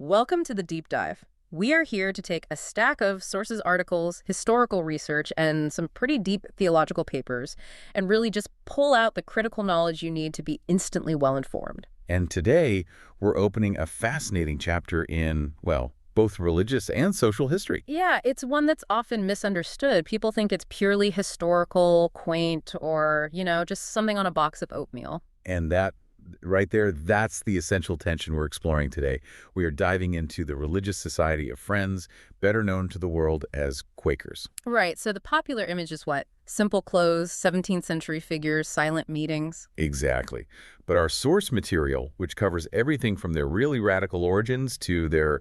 Welcome to the Deep Dive. We are here to take a stack of sources, articles, historical research, and some pretty deep theological papers, and really just pull out the critical knowledge you need to be instantly well-informed. And today, we're opening a fascinating chapter in, well, both religious and social history. Yeah, it's one that's often misunderstood. People think it's purely historical, quaint, or, just something on a box of oatmeal. And that, right there, that's the essential tension we're exploring today. We are diving into the Religious Society of Friends, better known to the world as Quakers. Right, so the popular image is what? Simple clothes, 17th century figures, silent meetings. Exactly. But our source material, which covers everything from their really radical origins to their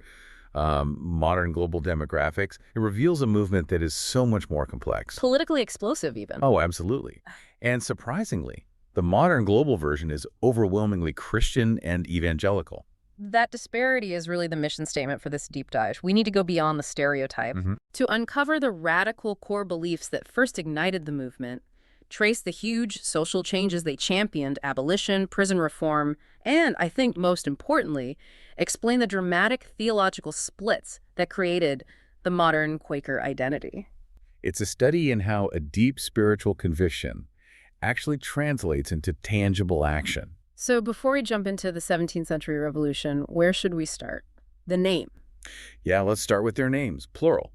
modern global demographics, it reveals a movement that is so much more complex. Politically explosive, even. Oh, absolutely. And surprisingly, the modern global version is overwhelmingly Christian and evangelical. That disparity is really the mission statement for this deep dive. We need to go beyond the stereotype. To uncover the radical core beliefs that first ignited the movement, trace the huge social changes they championed, abolition, prison reform, and, I think most importantly, explain the dramatic theological splits that created the modern Quaker identity. It's a study in how a deep spiritual conviction actually translates into tangible action. So before we jump into the 17th century revolution, where should we start? The name. Yeah, let's start with their names, plural.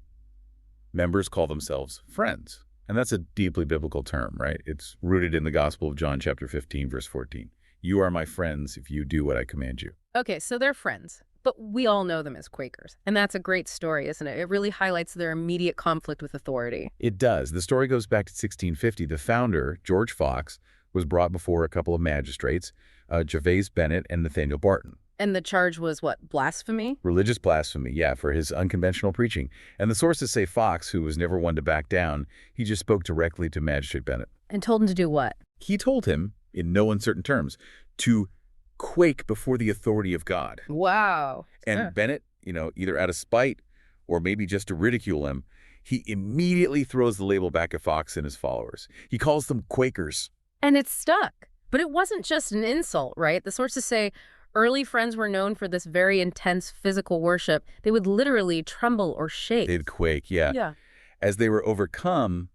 Members call themselves friends. And that's a deeply biblical term, right? It's rooted in the Gospel of John, chapter 15, verse 14. You are my friends if you do what I command you. Okay, so they're friends, but we all know them as Quakers. And that's a great story, isn't it? It really highlights their immediate conflict with authority. It does. The story goes back to 1650. The founder, George Fox, was brought before a couple of magistrates, Gervase Bennett and Nathaniel Barton. And the charge was what, blasphemy? Religious blasphemy, yeah, for his unconventional preaching. And the sources say Fox, who was never one to back down, he just spoke directly to Magistrate Bennett. And told him to do what? He told him, in no uncertain terms, to quake before the authority of God. Wow. And Bennett, either out of spite or maybe just to ridicule him, he immediately throws the label back at Fox and his followers. He calls them Quakers. And it stuck. But it wasn't just an insult, right? The sources say early friends were known for this very intense physical worship. They would literally tremble or shake. They'd quake, yeah. Yeah. As they were overcome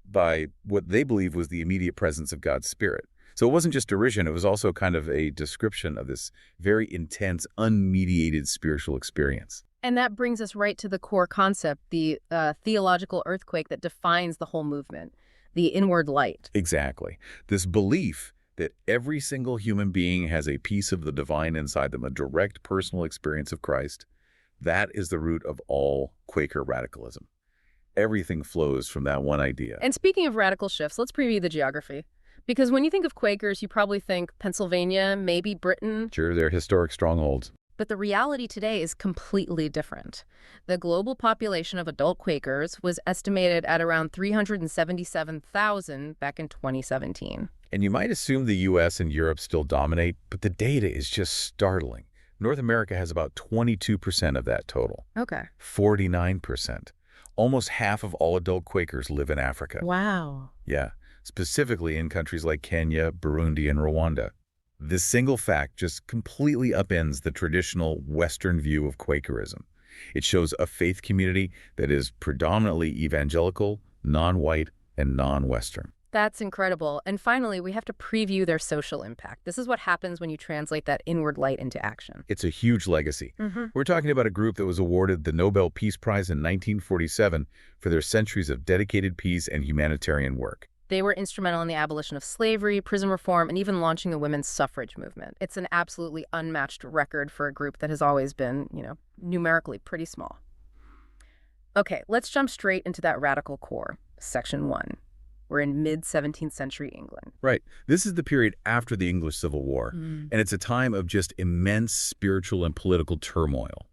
by what they believed was the immediate presence of God's Spirit. So it wasn't just derision, it was also kind of a description of this very intense, unmediated spiritual experience. And that brings us right to the core concept, the theological earthquake that defines the whole movement, the inward light. Exactly. This belief that every single human being has a piece of the divine inside them, a direct personal experience of Christ, that is the root of all Quaker radicalism. Everything flows from that one idea. And speaking of radical shifts, let's preview the geography. Because when you think of Quakers, you probably think Pennsylvania, maybe Britain. Sure, they're historic strongholds. But the reality today is completely different. The global population of adult Quakers was estimated at around 377,000 back in 2017. And you might assume the U.S. and Europe still dominate, but the data is just startling. North America has about 22% of that total. Okay. 49%. Almost half of all adult Quakers live in Africa. Wow. Yeah, specifically in countries like Kenya, Burundi, and Rwanda. This single fact just completely upends the traditional Western view of Quakerism. It shows a faith community that is predominantly evangelical, non-white, and non-Western. That's incredible. And finally, we have to preview their social impact. This is what happens when you translate that inward light into action. It's a huge legacy. We're talking about a group that was awarded the Nobel Peace Prize in 1947 for their centuries of dedicated peace and humanitarian work. They were instrumental in the abolition of slavery, prison reform, and even launching the women's suffrage movement. It's an absolutely unmatched record for a group that has always been, numerically pretty small. Okay, let's jump straight into that radical core, Section 1. We're in mid-17th century England. Right. This is the period after the English Civil War, and it's a time of just immense spiritual and political turmoil.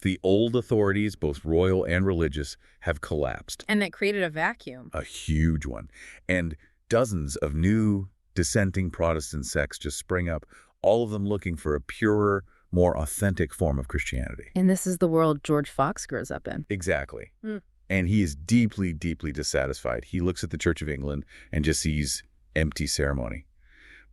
The old authorities, both royal and religious, have collapsed. And that created a vacuum. A huge one. And dozens of new dissenting Protestant sects just spring up, all of them looking for a purer, more authentic form of Christianity. And this is the world George Fox grows up in. Exactly. And he is deeply, deeply dissatisfied. He looks at the Church of England and just sees empty ceremony.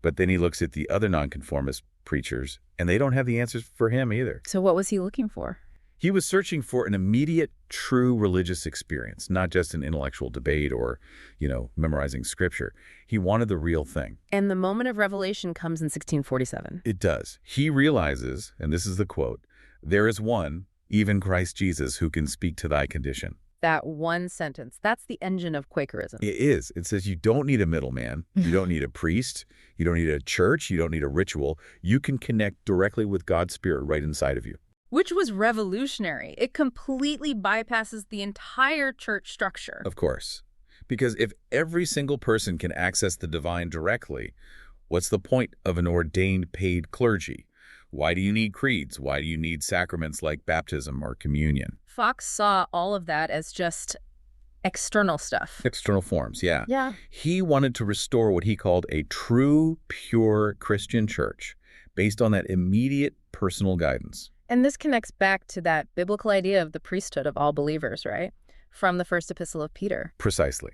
But then he looks at the other nonconformists, preachers, and they don't have the answers for him either. So what was he looking for? He was searching for an immediate, true religious experience, not just an intellectual debate or, memorizing scripture. He wanted the real thing. And the moment of revelation comes in 1647. It does. He realizes, and this is the quote, "There is one, even Christ Jesus, who can speak to thy condition." That one sentence, that's the engine of Quakerism. It is. It says you don't need a middleman. You don't need a priest. You don't need a church. You don't need a ritual. You can connect directly with God's Spirit right inside of you. Which was revolutionary. It completely bypasses the entire church structure. Of course. Because if every single person can access the divine directly, what's the point of an ordained paid clergy? Why do you need creeds? Why do you need sacraments like baptism or communion? Fox saw all of that as just external stuff. External forms, yeah. Yeah. He wanted to restore what he called a true, pure Christian church based on that immediate personal guidance. And this connects back to that biblical idea of the priesthood of all believers, right? From the first epistle of Peter. Precisely.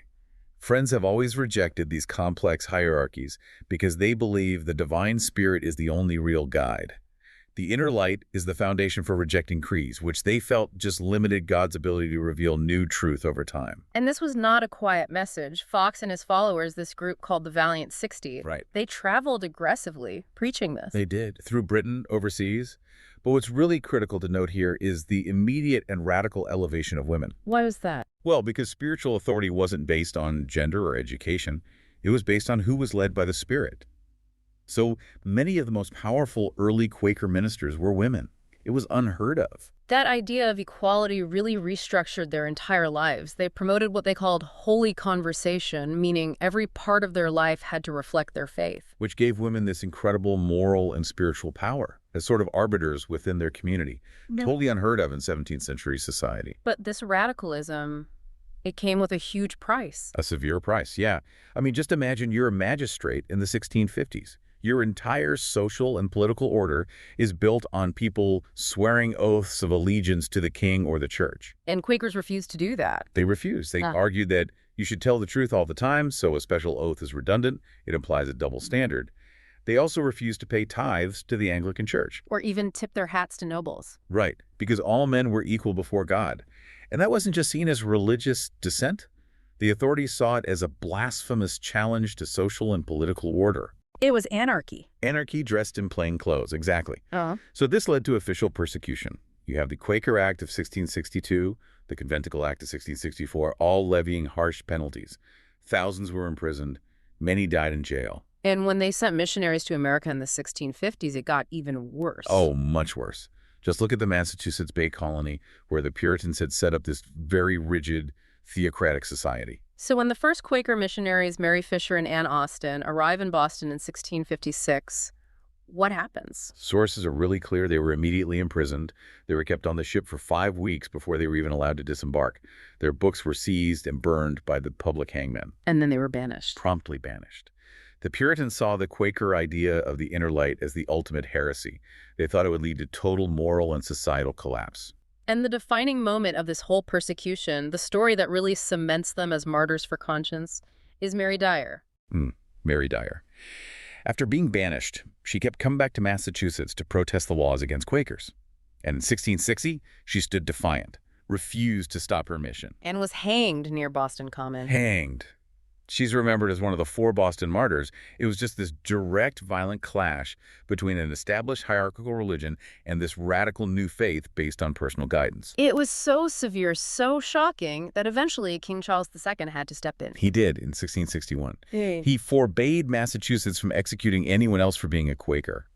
Friends have always rejected these complex hierarchies because they believe the divine spirit is the only real guide. The inner light is the foundation for rejecting creeds, which they felt just limited God's ability to reveal new truth over time. And this was not a quiet message. Fox and his followers, this group called the Valiant 60, Right. They traveled aggressively preaching this. They did, through Britain, overseas. But what's really critical to note here is the immediate and radical elevation of women. Why was that? Well, because spiritual authority wasn't based on gender or education. It was based on who was led by the Spirit. So many of the most powerful early Quaker ministers were women. It was unheard of. That idea of equality really restructured their entire lives. They promoted what they called holy conversation, meaning every part of their life had to reflect their faith. Which gave women this incredible moral and spiritual power as sort of arbiters within their community. No. Totally unheard of in 17th century society. But this radicalism, it came with a huge price. A severe price, yeah. I mean, just imagine you're a magistrate in the 1650s. Your entire social and political order is built on people swearing oaths of allegiance to the king or the church. And Quakers refused to do that. They refused. They argued that you should tell the truth all the time, so a special oath is redundant. It implies a double standard. They also refused to pay tithes to the Anglican Church. Or even tip their hats to nobles. Right, because all men were equal before God. And that wasn't just seen as religious dissent. The authorities saw it as a blasphemous challenge to social and political order. It was anarchy. Anarchy dressed in plain clothes, exactly. So this led to official persecution. You have the Quaker Act of 1662, the Conventicle Act of 1664, all levying harsh penalties. Thousands were imprisoned. Many died in jail. And when they sent missionaries to America in the 1650s, it got even worse. Oh, much worse. Just look at the Massachusetts Bay Colony, where the Puritans had set up this very rigid, theocratic society. So when the first Quaker missionaries, Mary Fisher and Ann Austin, arrive in Boston in 1656, what happens? Sources are really clear. They were immediately imprisoned. They were kept on the ship for 5 weeks before they were even allowed to disembark. Their books were seized and burned by the public hangmen. And then they were banished. Promptly banished. The Puritans saw the Quaker idea of the inner light as the ultimate heresy. They thought it would lead to total moral and societal collapse. And the defining moment of this whole persecution, the story that really cements them as martyrs for conscience, is Mary Dyer. Mary Dyer. After being banished, she kept coming back to Massachusetts to protest the laws against Quakers. And in 1660, she stood defiant, refused to stop her mission. And was hanged near Boston Common. Hanged. She's remembered as one of the 4 Boston martyrs. It was just this direct, violent clash between an established hierarchical religion and this radical new faith based on personal guidance. It was so severe, so shocking, that eventually King Charles II had to step in. He did in 1661. Hey. He forbade Massachusetts from executing anyone else for being a Quaker.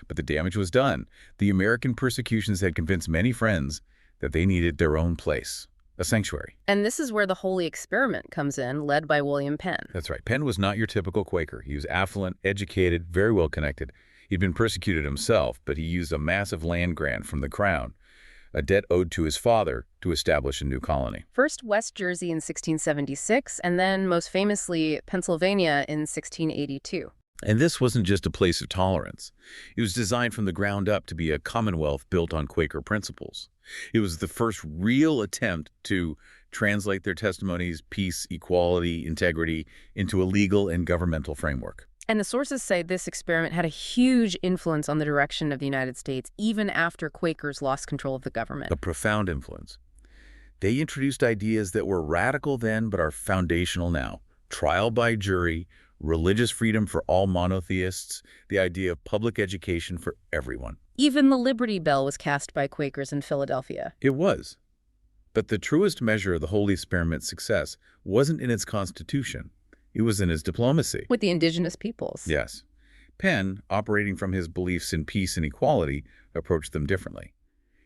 But the damage was done. The American persecutions had convinced many friends that they needed their own place. A sanctuary. And this is where the Holy Experiment comes in, led by William Penn. That's right. Penn was not your typical Quaker. He was affluent, educated, very well connected. He'd been persecuted himself, but he used a massive land grant from the crown, a debt owed to his father, to establish a new colony. First West Jersey in 1676, and then most famously Pennsylvania in 1682. And this wasn't just a place of tolerance. It was designed from the ground up to be a commonwealth built on Quaker principles. It was the first real attempt to translate their testimonies, peace, equality, integrity, into a legal and governmental framework. And the sources say this experiment had a huge influence on the direction of the United States, even after Quakers lost control of the government. A profound influence. They introduced ideas that were radical then but are foundational now. Trial by jury, religious freedom for all monotheists, the idea of public education for everyone. Even the Liberty Bell was cast by Quakers in Philadelphia. It was. But the truest measure of the Holy Experiment's success wasn't in its constitution. It was in its diplomacy. With the indigenous peoples. Yes. Penn, operating from his beliefs in peace and equality, approached them differently.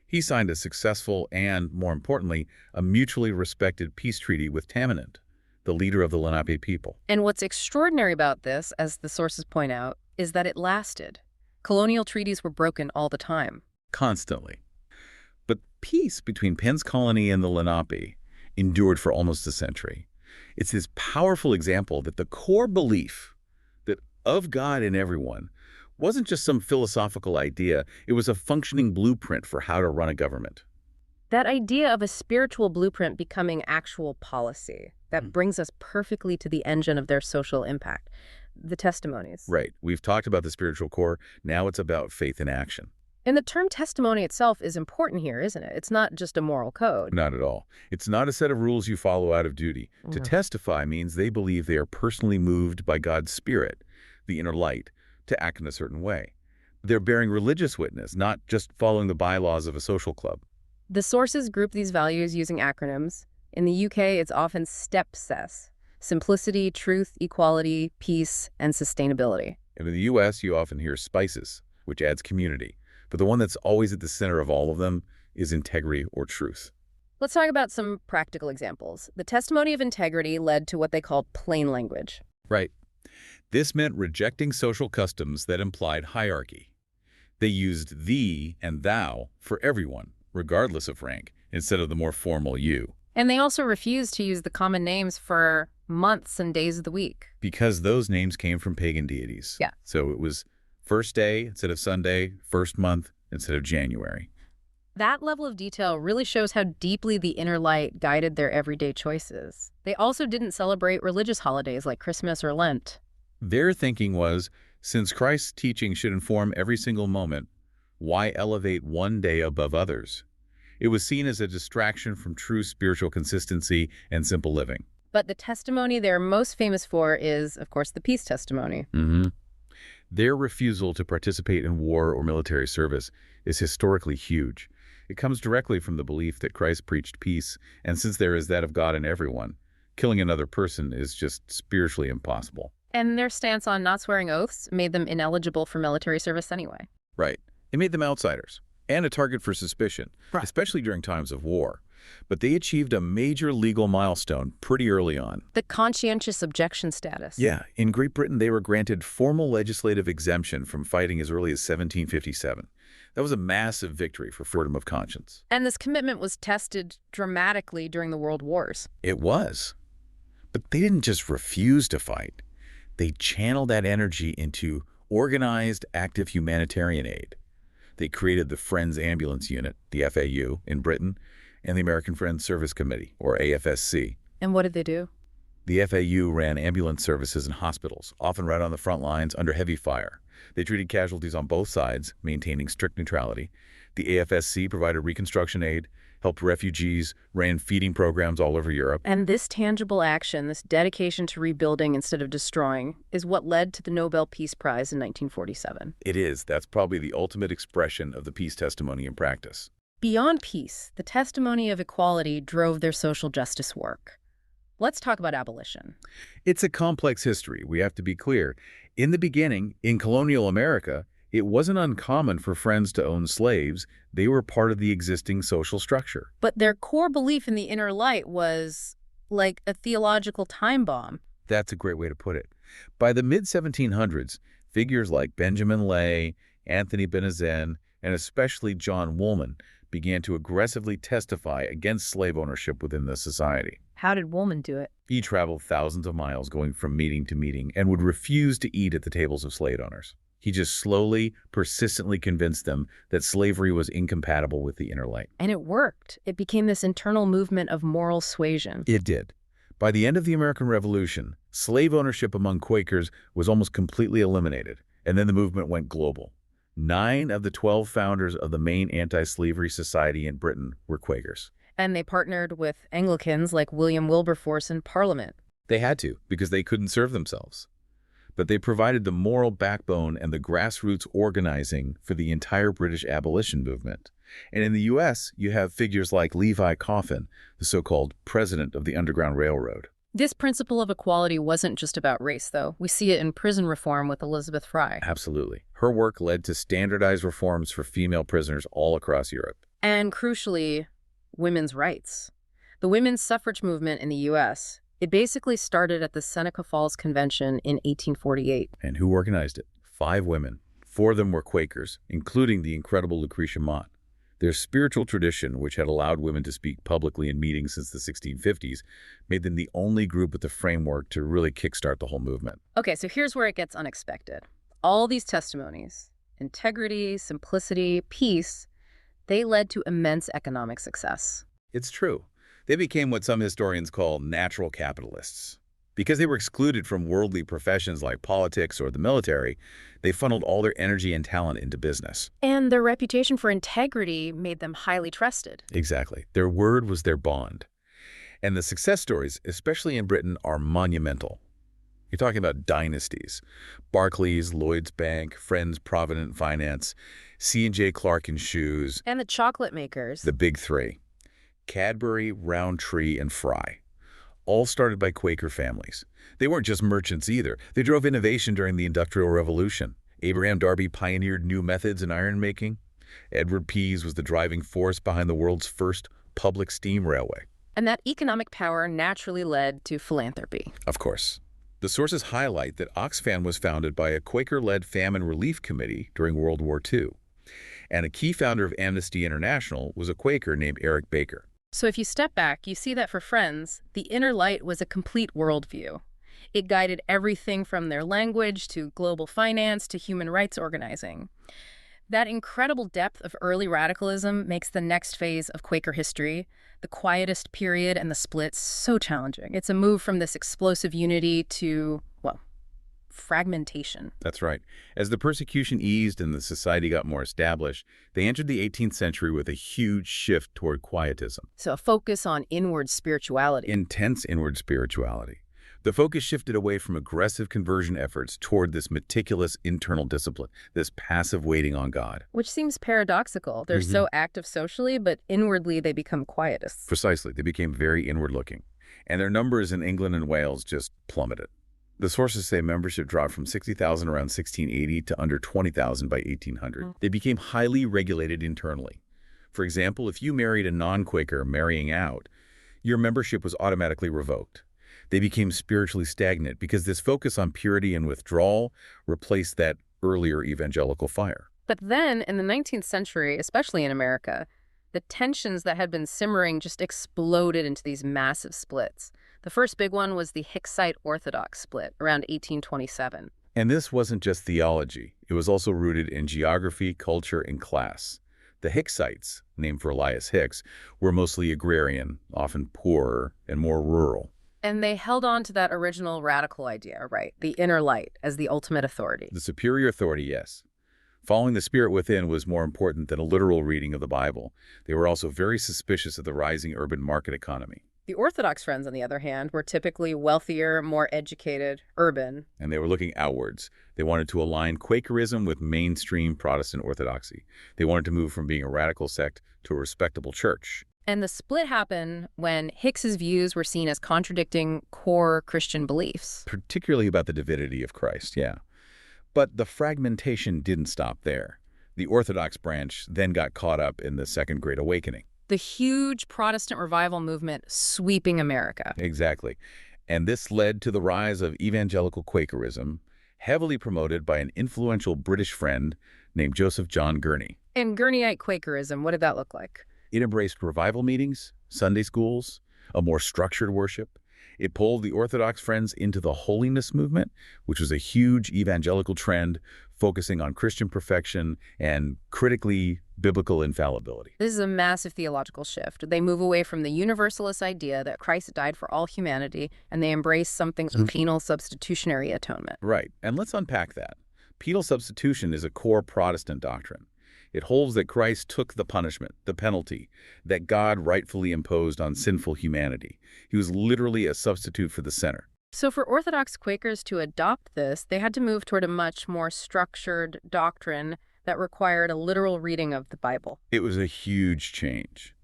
He signed a successful and, more importantly, a mutually respected peace treaty with Tamanend, the leader of the Lenape people. And what's extraordinary about this, as the sources point out, is that it lasted. Colonial treaties were broken all the time. Constantly. But peace between Penn's colony and the Lenape endured for almost a century. It's this powerful example that the core belief that of God in everyone wasn't just some philosophical idea, it was a functioning blueprint for how to run a government. That idea of a spiritual blueprint becoming actual policy, that brings us perfectly to the engine of their social impact, the testimonies. Right. We've talked about the spiritual core. Now it's about faith in action. And the term testimony itself is important here, isn't it? It's not just a moral code. Not at all. It's not a set of rules you follow out of duty. To testify means they believe they are personally moved by God's Spirit, the inner light, to act in a certain way. They're bearing religious witness, not just following the bylaws of a social club. The sources group these values using acronyms. In the UK, it's often STEPSES: simplicity, truth, equality, peace, and sustainability. And in the U.S., you often hear SPICES, which adds community. But the one that's always at the center of all of them is integrity or truth. Let's talk about some practical examples. The testimony of integrity led to what they called plain language. Right. This meant rejecting social customs that implied hierarchy. They used thee and thou for everyone, regardless of rank, instead of the more formal you. And they also refused to use the common names for months and days of the week. Because those names came from pagan deities. Yeah. So it was first day instead of Sunday, first month instead of January. That level of detail really shows how deeply the inner light guided their everyday choices. They also didn't celebrate religious holidays like Christmas or Lent. Their thinking was, since Christ's teaching should inform every single moment, why elevate one day above others? It was seen as a distraction from true spiritual consistency and simple living. But the testimony they're most famous for is, of course, the peace testimony. Their refusal to participate in war or military service is historically huge. It comes directly from the belief that Christ preached peace, and since there is that of God in everyone, killing another person is just spiritually impossible. And their stance on not swearing oaths made them ineligible for military service anyway. Right. It made them outsiders and a target for suspicion, especially during times of war. But they achieved a major legal milestone pretty early on. The conscientious objection status. Yeah. In Great Britain, they were granted formal legislative exemption from fighting as early as 1757. That was a massive victory for freedom of conscience. And this commitment was tested dramatically during the World Wars. It was. But they didn't just refuse to fight. They channeled that energy into organized, active humanitarian aid. They created the Friends Ambulance Unit, the FAU, in Britain, and the American Friends Service Committee, or AFSC. And what did they do? The FAU ran ambulance services in hospitals, often right on the front lines under heavy fire. They treated casualties on both sides, maintaining strict neutrality. The AFSC provided reconstruction aid, helped refugees, ran feeding programs all over Europe. And this tangible action, this dedication to rebuilding instead of destroying, is what led to the Nobel Peace Prize in 1947. It is. That's probably the ultimate expression of the peace testimony in practice. Beyond peace, the testimony of equality drove their social justice work. Let's talk about abolition. It's a complex history, we have to be clear. In the beginning, in colonial America, it wasn't uncommon for Friends to own slaves. They were part of the existing social structure. But their core belief in the inner light was like a theological time bomb. That's a great way to put it. By the mid-1700s, figures like Benjamin Lay, Anthony Benazet, and especially John Woolman began to aggressively testify against slave ownership within the society. How did Woolman do it? He traveled thousands of miles going from meeting to meeting and would refuse to eat at the tables of slave owners. He just slowly, persistently convinced them that slavery was incompatible with the inner light. And it worked. It became this internal movement of moral suasion. It did. By the end of the American Revolution, slave ownership among Quakers was almost completely eliminated, and then the movement went global. 9 of the 12 founders of the main anti-slavery society in Britain were Quakers. And they partnered with Anglicans like William Wilberforce in Parliament. They had to, because they couldn't serve themselves. But they provided the moral backbone and the grassroots organizing for the entire British abolition movement. And in the U.S., you have figures like Levi Coffin, the so-called president of the Underground Railroad. This principle of equality wasn't just about race, though. We see it in prison reform with Elizabeth Fry. Absolutely. Her work led to standardized reforms for female prisoners all across Europe. And crucially, women's rights. The women's suffrage movement in the U.S., it basically started at the Seneca Falls Convention in 1848. And who organized it? 5 women. 4 of them were Quakers, including the incredible Lucretia Mott. Their spiritual tradition, which had allowed women to speak publicly in meetings since the 1650s, made them the only group with the framework to really kickstart the whole movement. Okay, so here's where it gets unexpected. All these testimonies, integrity, simplicity, peace, they led to immense economic success. It's true. They became what some historians call natural capitalists. Because they were excluded from worldly professions like politics or the military, they funneled all their energy and talent into business. And their reputation for integrity made them highly trusted. Exactly. Their word was their bond. And the success stories, especially in Britain, are monumental. You're talking about dynasties. Barclays, Lloyds Bank, Friends Provident Finance, C&J Clark and Shoes. And the chocolate makers. The big 3. Cadbury, Rowntree, and Fry. All started by Quaker families. They weren't just merchants either. They drove innovation during the Industrial Revolution. Abraham Darby pioneered new methods in iron making. Edward Pease was the driving force behind the world's first public steam railway. And that economic power naturally led to philanthropy. Of course. The sources highlight that Oxfam was founded by a Quaker-led famine relief committee during World War II. And a key founder of Amnesty International was a Quaker named Eric Baker. So if you step back, you see that for Friends, the inner light was a complete worldview. It guided everything from their language to global finance to human rights organizing. That incredible depth of early radicalism makes the next phase of Quaker history, the quietist period and the splits, so challenging. It's a move from this explosive unity to, well, fragmentation. That's right. As the persecution eased and the society got more established, they entered the 18th century with a huge shift toward quietism. So a focus on inward spirituality. Intense inward spirituality. The focus shifted away from aggressive conversion efforts toward this meticulous internal discipline, this passive waiting on God. Which seems paradoxical. They're so active socially, but inwardly they become quietists. Precisely. They became very inward-looking. And their numbers in England and Wales just plummeted. The sources say membership dropped from 60,000 around 1680 to under 20,000 by 1800. They became highly regulated internally. For example, if you married a non-Quaker marrying out, your membership was automatically revoked. They became spiritually stagnant because this focus on purity and withdrawal replaced that earlier evangelical fire. But then, in the 19th century, especially in America, the tensions that had been simmering just exploded into these massive splits. The first big one was the Hicksite Orthodox split around 1827. And this wasn't just theology. It was also rooted in geography, culture, and class. The Hicksites, named for Elias Hicks, were mostly agrarian, often poorer and more rural. And they held on to that original radical idea, right? The inner light as the ultimate authority. The superior authority, yes. Following the spirit within was more important than a literal reading of the Bible. They were also very suspicious of the rising urban market economy. The Orthodox Friends, on the other hand, were typically wealthier, more educated, urban. And they were looking outwards. They wanted to align Quakerism with mainstream Protestant orthodoxy. They wanted to move from being a radical sect to a respectable church. And the split happened when Hicks's views were seen as contradicting core Christian beliefs. Particularly about the divinity of Christ, yeah. But the fragmentation didn't stop there. The Orthodox branch then got caught up in the Second Great Awakening. The huge Protestant revival movement sweeping America. Exactly. And this led to the rise of evangelical Quakerism, heavily promoted by an influential British friend named Joseph John Gurney. And Gurneyite Quakerism, what did that look like? It embraced revival meetings, Sunday schools, a more structured worship. It pulled the Orthodox Friends into the holiness movement, which was a huge evangelical trend focusing on Christian perfection and critically biblical infallibility. This is a massive theological shift. They move away from the universalist idea that Christ died for all humanity, and they embrace something of penal substitutionary atonement. Right, and let's unpack that. Penal substitution is a core Protestant doctrine. It holds that Christ took the punishment, the penalty, that God rightfully imposed on sinful humanity. He was literally a substitute for the sinner. So for Orthodox Quakers to adopt this, they had to move toward a much more structured doctrine that required a literal reading of the Bible. It was a huge change.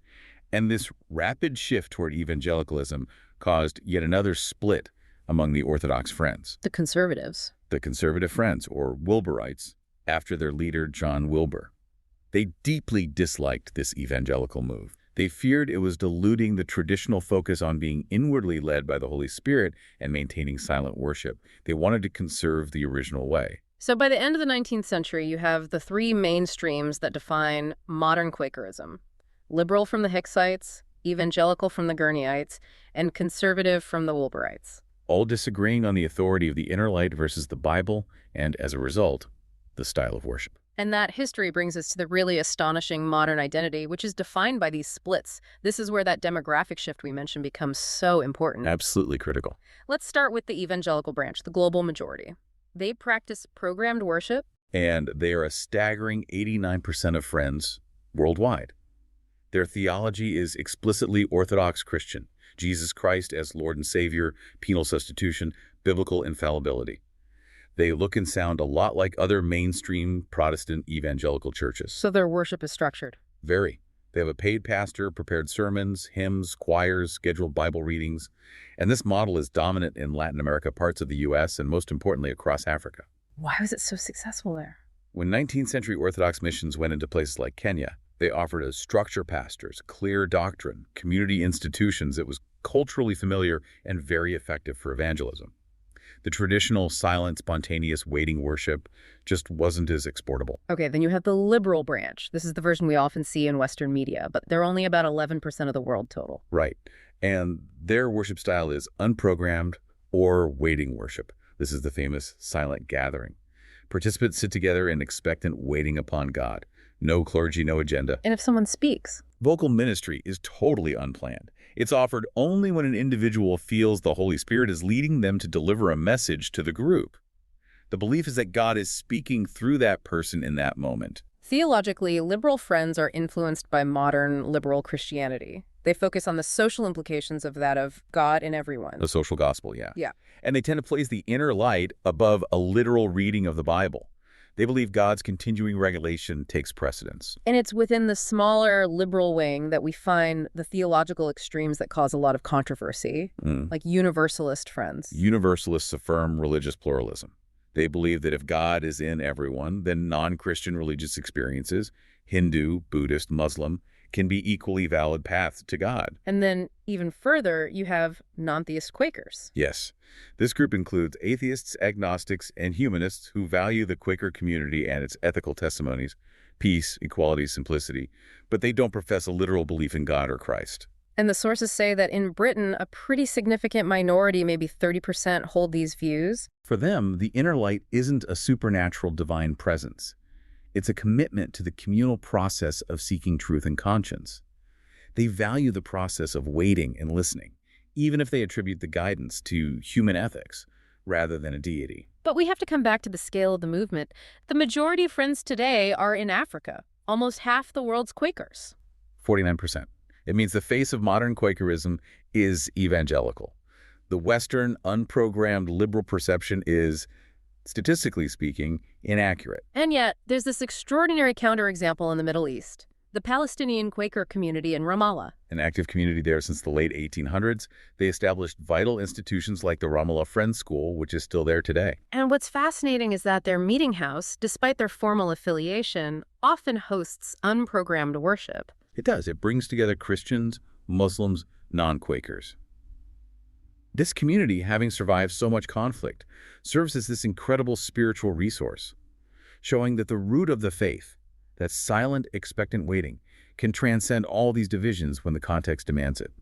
And this rapid shift toward evangelicalism caused yet another split among the Orthodox Friends. The conservatives. The Conservative Friends, or Wilburites, after their leader John Wilbur. They deeply disliked this evangelical move. They feared it was diluting the traditional focus on being inwardly led by the Holy Spirit and maintaining silent worship. They wanted to conserve the original way. So by the end of the 19th century, you have the three main streams that define modern Quakerism: liberal from the Hicksites, evangelical from the Gurneyites, and conservative from the Wilburites. All disagreeing on the authority of the inner light versus the Bible, and as a result, the style of worship. And that history brings us to the really astonishing modern identity, which is defined by these splits. This is where that demographic shift we mentioned becomes so important. Absolutely critical. Let's start with the evangelical branch, the global majority. They practice programmed worship. And they are a staggering 89% of Friends worldwide. Their theology is explicitly Orthodox Christian: Jesus Christ as Lord and Savior, penal substitution, biblical infallibility. They look and sound a lot like other mainstream Protestant evangelical churches. So their worship is structured. Very. They have a paid pastor, prepared sermons, hymns, choirs, scheduled Bible readings. And this model is dominant in Latin America, parts of the U.S., and most importantly, across Africa. Why was it so successful there? When 19th century Orthodox missions went into places like Kenya, they offered a structure pastors, clear doctrine, community institutions that was culturally familiar and very effective for evangelism. The traditional, silent, spontaneous waiting worship just wasn't as exportable. Okay, then you have the liberal branch. This is the version we often see in Western media, but they're only about 11% of the world total. Right. And their worship style is unprogrammed or waiting worship. This is the famous silent gathering. Participants sit together in expectant waiting upon God. No clergy, no agenda. And if someone speaks? Vocal ministry is totally unplanned. It's offered only when an individual feels the Holy Spirit is leading them to deliver a message to the group. The belief is that God is speaking through that person in that moment. Theologically, liberal Friends are influenced by modern liberal Christianity. They focus on the social implications of that of God in everyone. The social gospel, yeah. Yeah. And they tend to place the inner light above a literal reading of the Bible. They believe God's continuing regulation takes precedence. And it's within the smaller liberal wing that we find the theological extremes that cause a lot of controversy, like Universalist Friends. Universalists affirm religious pluralism. They believe that if God is in everyone, then non-Christian religious experiences, Hindu, Buddhist, Muslim, can be equally valid paths to God. And then even further, you have non-theist Quakers. Yes. This group includes atheists, agnostics, and humanists who value the Quaker community and its ethical testimonies, peace, equality, simplicity, but they don't profess a literal belief in God or Christ. And the sources say that in Britain, a pretty significant minority, maybe 30%, hold these views. For them, the inner light isn't a supernatural divine presence. It's a commitment to the communal process of seeking truth and conscience. They value the process of waiting and listening, even if they attribute the guidance to human ethics rather than a deity. But we have to come back to the scale of the movement. The majority of Friends today are in Africa, almost half the world's Quakers. 49%. It means the face of modern Quakerism is evangelical. The Western, unprogrammed liberal perception is, statistically speaking, inaccurate. And yet, there's this extraordinary counterexample in the Middle East, the Palestinian Quaker community in Ramallah. An active community there since the late 1800s, they established vital institutions like the Ramallah Friends School, which is still there today. And what's fascinating is that their meeting house, despite their formal affiliation, often hosts unprogrammed worship. It does. It brings together Christians, Muslims, non-Quakers. This community, having survived so much conflict, serves as this incredible spiritual resource, showing that the root of the faith, that silent, expectant waiting, can transcend all these divisions when the context demands it.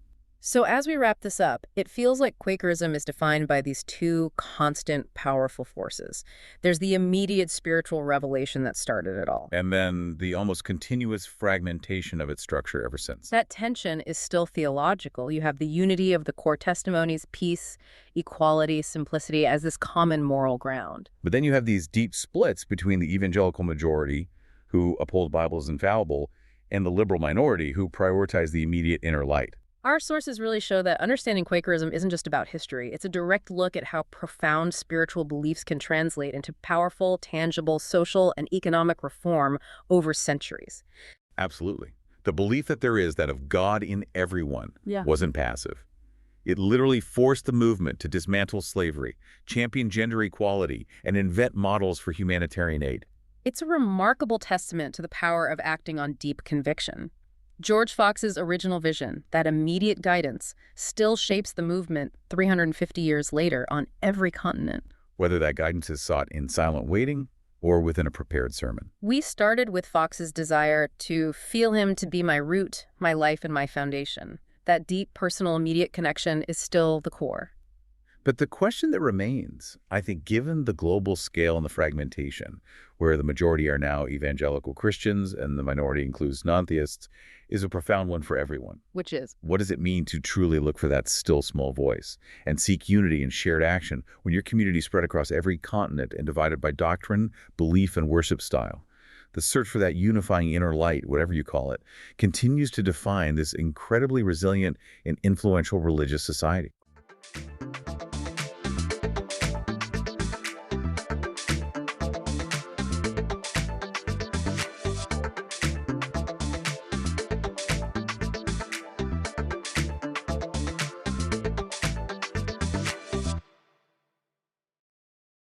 So as we wrap this up, it feels like Quakerism is defined by these two constant, powerful forces. There's the immediate spiritual revelation that started it all. And then the almost continuous fragmentation of its structure ever since. That tension is still theological. You have the unity of the core testimonies, peace, equality, simplicity as this common moral ground. But then you have these deep splits between the evangelical majority, who uphold the Bible as infallible, and the liberal minority, who prioritize the immediate inner light. Our sources really show that understanding Quakerism isn't just about history. It's a direct look at how profound spiritual beliefs can translate into powerful, tangible social and economic reform over centuries. Absolutely. The belief that there is that of God in everyone Yeah. wasn't passive. It literally forced the movement to dismantle slavery, champion gender equality, and invent models for humanitarian aid. It's a remarkable testament to the power of acting on deep conviction. George Fox's original vision, that immediate guidance, still shapes the movement 350 years later on every continent. Whether that guidance is sought in silent waiting or within a prepared sermon. We started with Fox's desire to feel him to be my root, my life, and my foundation. That deep, personal, immediate connection is still the core. But the question that remains, I think, given the global scale and the fragmentation, where the majority are now evangelical Christians and the minority includes non-theists, is a profound one for everyone. Which is? What does it mean to truly look for that still small voice and seek unity and shared action when your community is spread across every continent and divided by doctrine, belief, and worship style? The search for that unifying inner light, whatever you call it, continues to define this incredibly resilient and influential religious society.